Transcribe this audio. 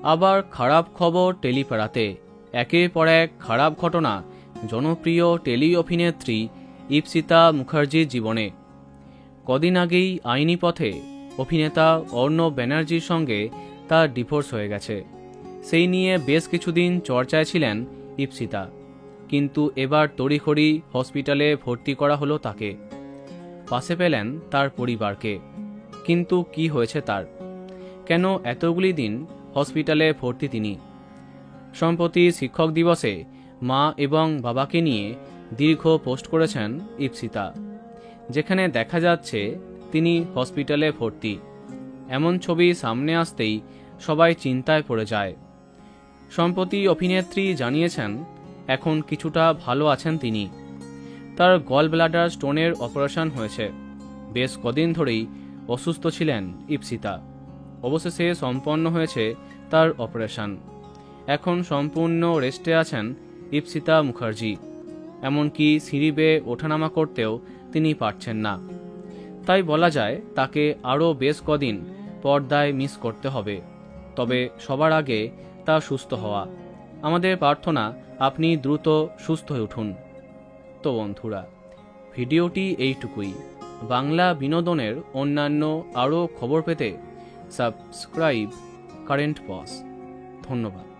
আবার খারাপ খবর টেলিপাড়াতে, একের পর এক খারাপ ঘটনা জনপ্রিয় টেলি অভিনেত্রী ইপ্সিতা মুখার্জির জীবনে। কদিন আগেই আইনি পথে অভিনেতা অর্ণব ব্যানার্জির সঙ্গে তার ডিভোর্স হয়ে গেছে। সেই নিয়ে বেশ কিছুদিন চর্চায় ছিলেন ইপ্সিতা, কিন্তু এবার তড়িঘড়ি হসপিটালে ভর্তি করা হলো তাকে। পাশে পেলেন তার পরিবারকে। কিন্তু কি হয়েছে তার? কেন এতগুলি দিন হসপিটালে ভর্তি তিনি? সম্প্রতি শিক্ষক দিবসে মা এবং বাবাকে নিয়ে দীর্ঘ পোস্ট করেছেন ইপ্সিতা, যেখানে দেখা যাচ্ছে তিনি হসপিটালে ভর্তি। এমন ছবি সামনে আসতেই সবাই চিন্তায় পড়ে যায়। সম্প্রতি অভিনেত্রী জানিয়েছেন এখন কিছুটা ভালো আছেন তিনি। তার গল ব্লাডার স্টোনের অপারেশন হয়েছে। বেশ কদিন ধরেই অসুস্থ ছিলেন ইপ্সিতা। অবশেষে সম্পন্ন হয়েছে তার অপারেশন। এখন সম্পূর্ণ রেস্টে আছেন ইপ্সিতা মুখার্জি। এমনকি সিঁড়ি বেয়ে ওঠানামা করতেও তিনি পারছেন না। তাই বলা যায় তাকে আরও বেশ কদিন পর্দায় মিস করতে হবে। তবে সবার আগে তা সুস্থ হওয়া। আমাদের প্রার্থনা আপনি দ্রুত সুস্থ হয়ে উঠুন। তো বন্ধুরা, ভিডিওটি এইটুকুই। বাংলা বিনোদনের অন্যান্য আরও খবর পেতে সাবস্ক্রাইব কারেন্ট পজ। ধন্যবাদ।